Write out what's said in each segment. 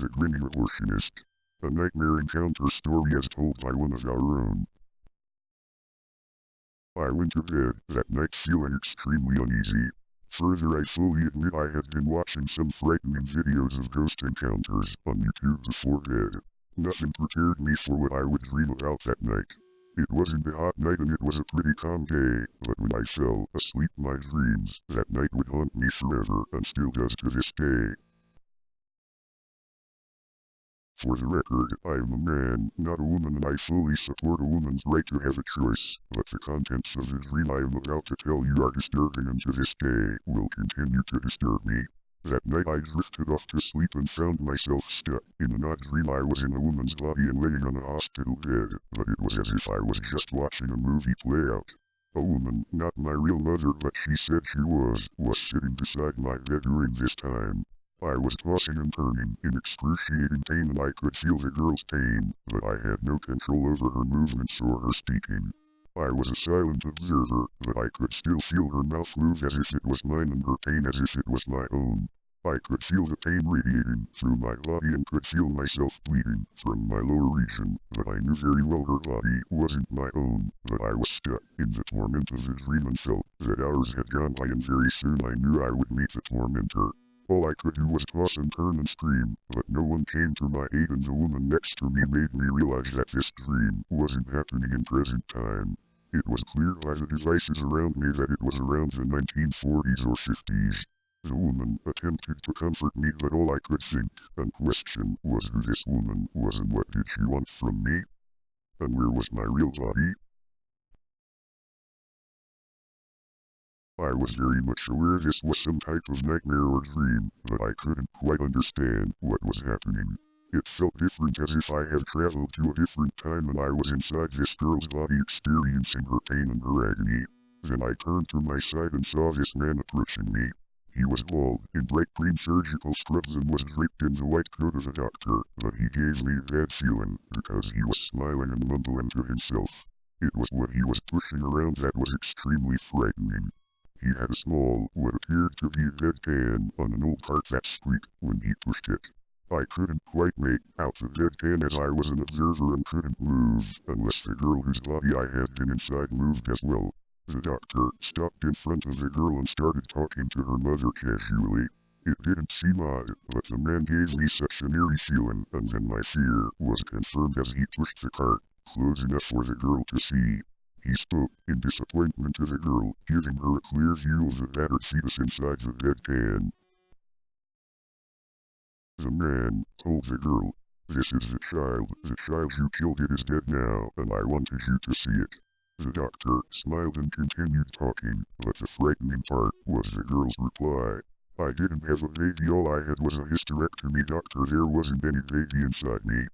The Grinning Abortionist. A nightmare encounter story as told by one of our own. I went to bed that night feeling extremely uneasy. Further, I fully admit I had been watching some frightening videos of ghost encounters on YouTube before bed. Nothing prepared me for what I would dream about that night. It wasn't a hot night and it was a pretty calm day, but when I fell asleep my dreams that night would haunt me forever and still does to this day. For the record, I am a man, not a woman, and I fully support a woman's right to have a choice, but the contents of the dream I am about to tell you are disturbing and to this day will continue to disturb me. That night I drifted off to sleep and found myself stuck in an odd dream. I was in a woman's body and laying on a hospital bed, but it was as if I was just watching a movie play out. A woman, not my real mother but she said she was sitting beside my bed during this time. I was tossing and turning in excruciating pain and I could feel the girl's pain, but I had no control over her movements or her speaking. I was a silent observer, but I could still feel her mouth move as if it was mine and her pain as if it was my own. I could feel the pain radiating through my body and could feel myself bleeding from my lower region, but I knew very well her body wasn't my own, but I was stuck in the torment of the dream and felt that hours had gone by and very soon I knew I would meet the tormentor. All I could do was toss and turn and scream, but no one came to my aid and the woman next to me made me realize that this dream wasn't happening in present time. It was clear by the devices around me that it was around the 1940s or 50s. The woman attempted to comfort me, but all I could think and question was who this woman was and what did she want from me? And where was my real body? I was very much aware this was some type of nightmare or dream, but I couldn't quite understand what was happening. It felt different, as if I had traveled to a different time and I was inside this girl's body experiencing her pain and her agony. Then I turned to my side and saw this man approaching me. He was bald, in bright green surgical scrubs and was draped in the white coat of a doctor, but he gave me a bad feeling because he was smiling and mumbling to himself. It was what he was pushing around that was extremely frightening. He had a small, what appeared to be a bedpan on an old cart that squeaked when he pushed it. I couldn't quite make out the bedpan as I was an observer and couldn't move unless the girl whose body I had been inside moved as well. The doctor stopped in front of the girl and started talking to her mother casually. It didn't seem odd, but the man gave me such an eerie feeling, and then my fear was confirmed as he pushed the cart close enough for the girl to see. He spoke in disappointment to the girl, giving her a clear view of the battered fetus inside the bedpan. The man told the girl, "This is the child you killed. It is dead now, and I wanted you to see it." The doctor smiled and continued talking, but the frightening part was the girl's reply. "I didn't have a baby, all I had was a hysterectomy, doctor. There wasn't any baby inside me."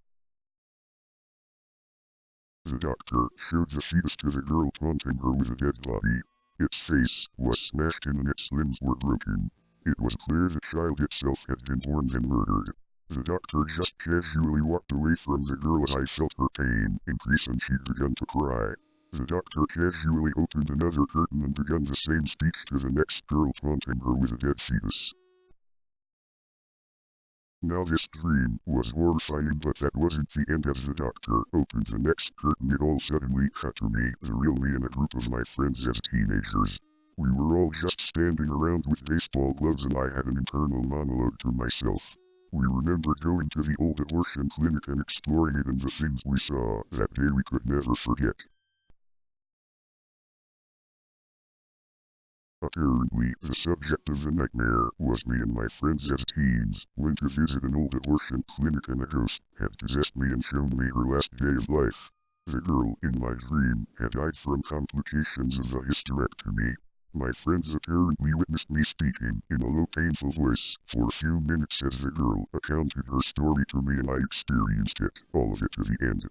The doctor showed the fetus to the girl, taunting her with a dead body. Its face was smashed in and its limbs were broken. It was clear the child itself had been born then murdered. The doctor just casually walked away from the girl as I felt her pain increase and she began to cry. The doctor casually opened another curtain and began the same speech to the next girl, taunting her with a dead fetus. Now this dream was horrifying, but that wasn't the end. As the doctor opened the next curtain, it all suddenly cut to me, the real me, and a group of my friends as teenagers. We were all just standing around with baseball gloves and I had an internal monologue to myself. We remembered going to the old abortion clinic and exploring it, and the things we saw that day we could never forget. Apparently, the subject of the nightmare was me and my friends as teens went to visit an old abortion clinic and a ghost had possessed me and shown me her last day of life. The girl in my dream had died from complications of the hysterectomy. My friends apparently witnessed me speaking in a low, painful voice for a few minutes as the girl accounted her story to me, and I experienced it, all of it to the end.